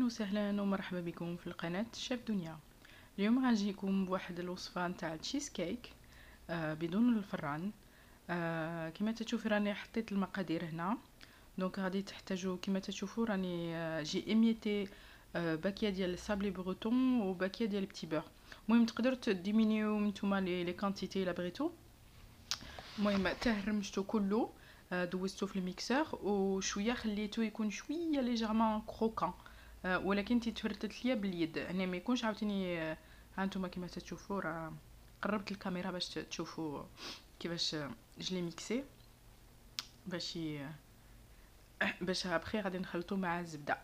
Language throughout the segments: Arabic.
وسهلا ومرحبا بكم في القناة شيف دنيا. اليوم غنجيكم بواحد الوصفة نتاع تشيز كيك بدون الفران. كما تشوفوا راني حطيت المقادير هنا. دونك غادي تحتاجوا كما تشوفوا راني جي اميتي باكيه ديال الصابلي بروتون وباكيه ديال البتي بور. المهم تقدروا تديمينيو نتوما لي كانتيتي الا بغيتو. المهم تهرمشتو كله، دوزتو في الميكسور وشويه خليته يكون شويه ليجيرمون كروكان، ولكن تيتفرتت ليا باليد يعني ما يكونش عاوتاني. ها نتوما كما تشوفوا راه قربت الكاميرا باش تشوفوا كيفاش جلي ميكسي باش ابخي غادي نخلطو مع الزبده.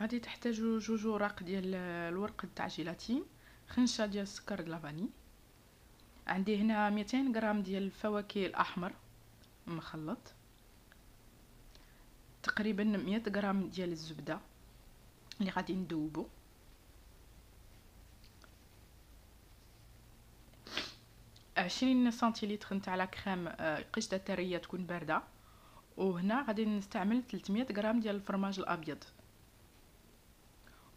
غادي تحتاجوا جوج وراق ديال الورق تاع جيلاتين، خنشه ديال السكر د لافاني، عندي هنا 200 غرام ديال الفواكه الاحمر مخلط، تقريبا 100 غرام ديال الزبده اللي غادي ندوبو، 20 سنتيلتر نتاع لا كريم قشطه طريه تكون بارده، وهنا غادي نستعمل 300 غرام ديال الفرماج الابيض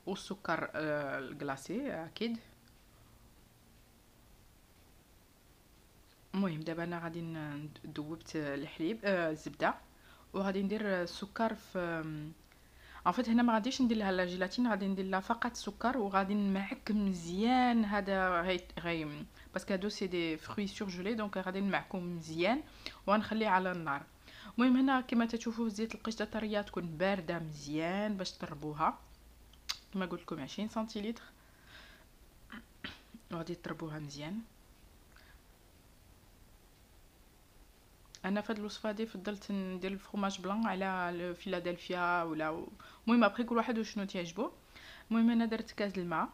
والسكر الكلاصي اكيد. المهم دابا انا غادي دوبت الحليب الزبده وغادي ندير السكر في عفيت. هنا ما غاديش ندير لها لا جيلاتين، غادي ندير لها فقط سكر وغادي نمعك مزيان. هذا غي باسكو هادو سي دي فروي سورجولي، دونك غادي نمعكم مزيان وغنخليه على النار. المهم هنا كما تشوفوا زيت القشطه طريه تكون بارده مزيان باش تطربوها. كما قلت لكم 20 سنتيلتر وغادي تطربوها مزيان. انا في هاد الوصفه هادي فضلت ندير الفرماج بلان على فيلادلفيا ولا المهم ابخي كل واحد وشنو تيعجبو. المهم انا درت كاس الماء،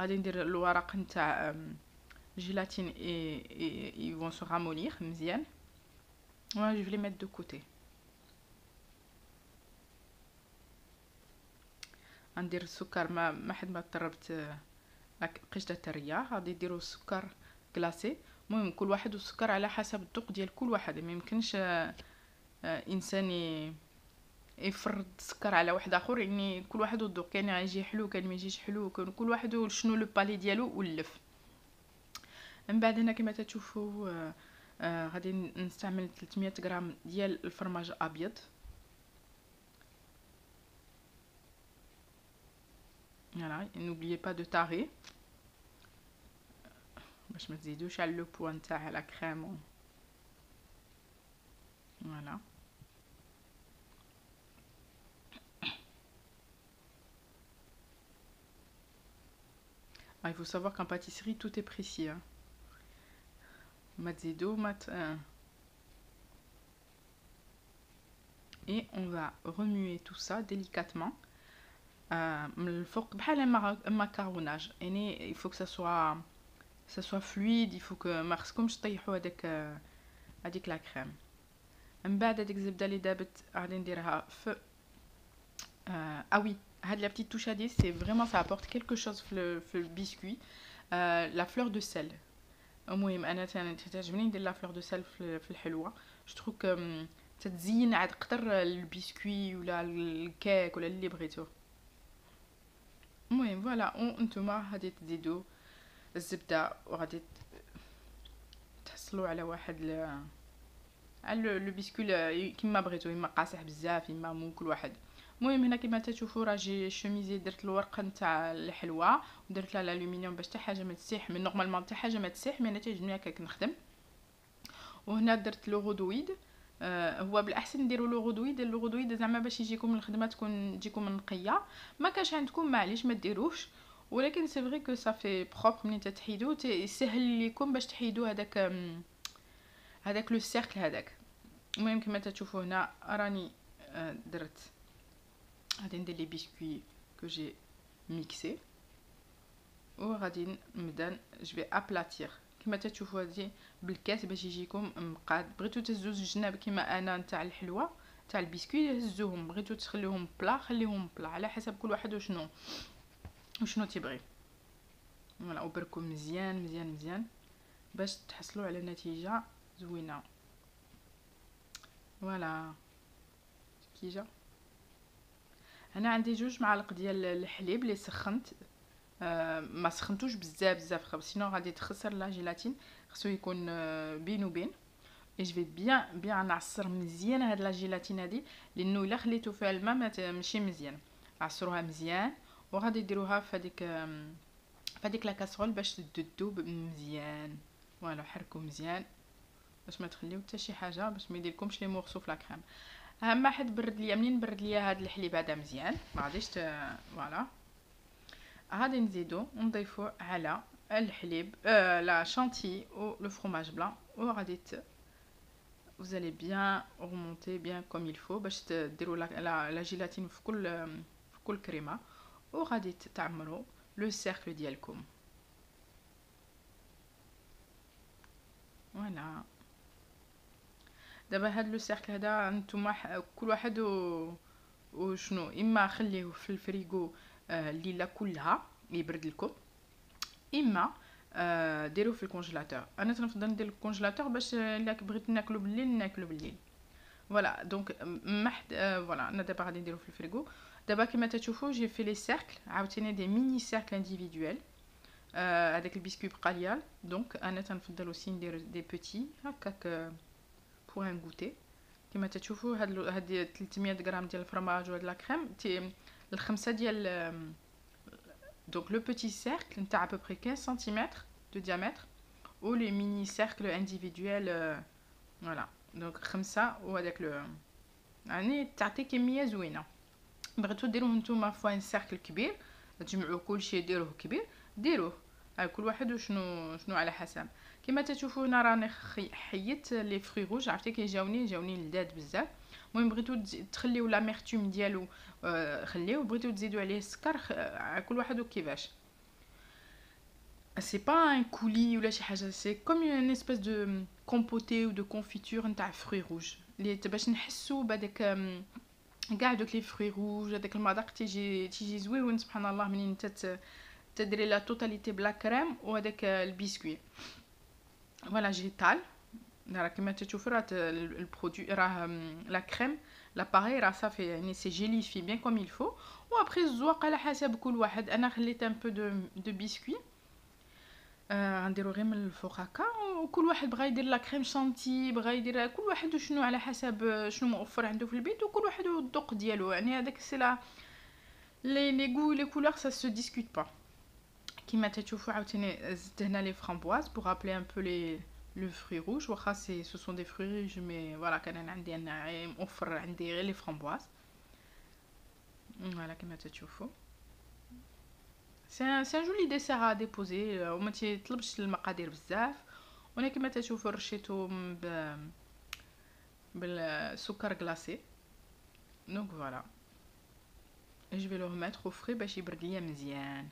غادي ندير الورق نتاع جيلاتين اي فون سو رامونير مزيان و جو لي ميت دو كوتي. غندير السكر ما حد ما طربت قشطه طريه، غادي ديروا السكر كلاصي. المهم كل واحد والسكر على حسب الذوق ديال كل واحد، ما يمكنش انسان يفرض السكر على واحد اخر، يعني كل واحد والذوق، كاين يجي حلو كاين ما يجيش حلو، كل واحد شنو لو بالي ديالو ولف. من بعد هنا كما تشوفوا غادي نستعمل 300 غرام ديال الفرماج الابيض. فوالا نوبليي با دو تاري باش ما تزيدوش على لو بوا نتاع لا كريم. فوالا il faut savoir qu'en pâtisserie tout est précis, hein. ما تزيدو et on va remuer tout ça délicatement من الفوق بحال المكروناج، يعني il faut que ça soit fluide. il faut que ما خصكمش طيحوا هذيك لا كريم. من بعد هذيك الزبده اللي دابت غادي نديرها في وي هاد لا بتيت توش هادي سي فريمون سا ابورت كيلكو شوز في البسكوي، لا فلور دو سيل. المهم انا تعجبني ندير لا فلور دو سيل في الحلوه، جو تروك تتزين عاد اكثر البسكوي ولا الكيك ولا اللي بغيتو. المهم فوالا نتوما غادي تزيدوا الزبده وغادي تحصلوا على واحد على لو بسكوي كيما بغيتو، اما قاصح بزاف اما مو كل واحد. المهم هنا كما تشوفوا راجي شوميزي درت الورقه نتاع الحلوه ودرت لها الالومنيوم باش حتى حاجه ما تسيح، من نورمالمون حتى حاجه ما تسيح، مي انا تيعجبني هكاك نخدم. وهنا درت لو غودويد، هو بالاحسن نديروا لو غودويد زعما باش يجيكم الخدمه تجيكم نقيه. ما كاش عندكم معليش ما ديروش، ولكن سي فري كو صافي بروبر ملي تحيدو يسهل لكم باش تحيدوا هذاك لو سيركل هذاك. المهم كما تشوفوا هنا راني درت غادي ندير لي بسكوي كو جي ميكسي وغادي نبدا جو في ابلاتير كما تشوفوا هذه بالكاس باش يجيكم مقاد. بغيتو تهزوز الجناب كما انا نتاع الحلوه تاع البسكوي هزوهم، بغيتو تخليوهم بلا خليهم بلا على حسب كل واحد وشنو تيبغي. فوالا وبركم مزيان مزيان مزيان باش تحصلوا على نتيجه زوينه. فوالا كي جا. انا عندي 2 معالق ديال الحليب اللي سخنت، ما سخنتوش بزاف خاص سينو غادي تخسر لا جيلاتين، خصو يكون بين وبين. اي جو في بيان نعصر مزيان هاد لا جيلاتين هادي، لانه الا خليتو فيها الماء ماشي مزيان. عصروها مزيان وغادي ديروها فهاديك لا كاسرول باش تذوب مزيان. فوالا حركو مزيان باش ما تخليو حتى شي حاجه، باش ما يديرلكمش لي مورسو في لا كريم. اهم حد برد ليا، منين برد ليا هاد الحليب هذا مزيان ما غاديش فوالا. غادي نزيدو نضيفو على الحليب لا شانتي او لو فرomage بلان، وغادي vous allez bien remonter bien comme il faut باش ديروا لا جيلاتين في كل كريمه، وغادي تعمروا لو سيركل ديالكم. فوالا دابا هاد لو سيركل هذا نتوما كل واحد وشنو، اما خليه في الفريغو الليله كلها يبرد لكم، اما ديروه في الكونجيلاتور. انا تنفضل ندير الكونجيلاتور باش الا بغيت ناكلو بالليل. فوالا دونك فوالا انا دابا غادي نديرو في الفريغو. دابا كما تشوفوا جي في لي سيركل، عاوتاني دي ميني سيركل انديفيدوال. هذاك البسكوي بقاليال، دونك انا تنفضل اوسي ندير دي بوتي هكاك بور ان غوتي. كما تشوفوا هاد 300 غرام ديال الفرماج وهاد لا كريم الخمسه ديال donc le petit cercle نتاع à peu près 15 cm de diamètre ou les mini cercles individuels voilà donc خمسة. وهذاك يعني تعطي كميه زوينه. بغيتو ديروه نتوما في ان سيركل كبير، تجمعوا كلشي ديروه كبير، ديروه كل واحد وشنو على حسب. كما تشوفوا هنا راني حيت لي فري روج، عرفتي جاوني لذاذ بزاف. المهم بغيتو تخليو لاميرتوم ديالو خليوه، بغيتو تزيدوا عليه السكر كل واحد وكيفاش. سي با ان كولي ولا شي حاجه، سي كوم اون اسبيس دو كومبوتي او دو كونفيتور نتاع فري روج اللي باش نحسوا بهذاك كاع دوك لي فري روج. هذاك المذاق تيجي زويون سبحان الله منين انت تدري لا توتاليتي بلا كريم وهذاك البسكوي. فوالا جي طال راه كما تشوفوا راه البرودوي راه لا كريم لاباري راه صافي، يعني سي جيليفي بيان كوم يل فو. وابري الزواق على حسب كل واحد. انا خليت ان بو دو بسكوي غنديرو غير من الفوق هكا، وكل واحد بغا يدير لا كريم شانتي، بغا يدير كل واحد وشنو على حسب شنو موفر عنده في البيت، وكل واحد والذوق ديالو. يعني هذاك سي لا لي غو لي كولور سا سو ديسكوت با. كيما تشوفوا عاوتاني زدت هنا لي فرامبواز بوغ رابلي ان بو لي لو فري روج، واخا سو سون دي فري روج مي فوالا كان انا عندي انا موفر عندي غير لي فرامبواز. فوالا كما تشوفوا سي ان جولي ديسير ا ديبوزي، وما تيطلبش المقادير بزاف. وانا كما تشوفوا رشيتو بالسكر غلاسي. دونك فوالا جو في لو ريميتر او فري باش يبرد ليا مزيان.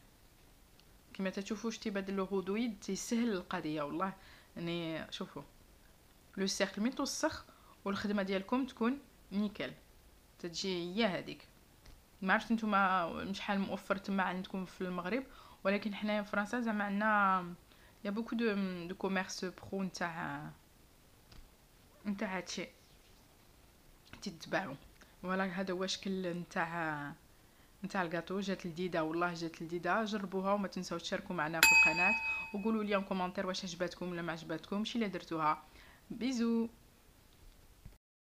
كما تشوفوا شتي بدل لو غودويد تيسهل القضيه والله. يعني شوفوا لو سيركل مي توسخ والخدمه ديالكم تكون نيكل، تجي هي هذيك. ما عرفت نتوما شحال موفر تما عندكم في المغرب، ولكن حنايا في فرنسا زعما عندنا يا بوكو دو كوميرس برو نتاع هادشي تتباعوا. فوالا هذا هو شكل نتاع الكاطو. جات لذيذه والله، جات لذيذه. جربوها وما تنساوش تشاركوا معنا في القناه وقولوا لي ان كومونتير واش عجبتكم ولا ما عجبتكمش الا درتوها. بيزو.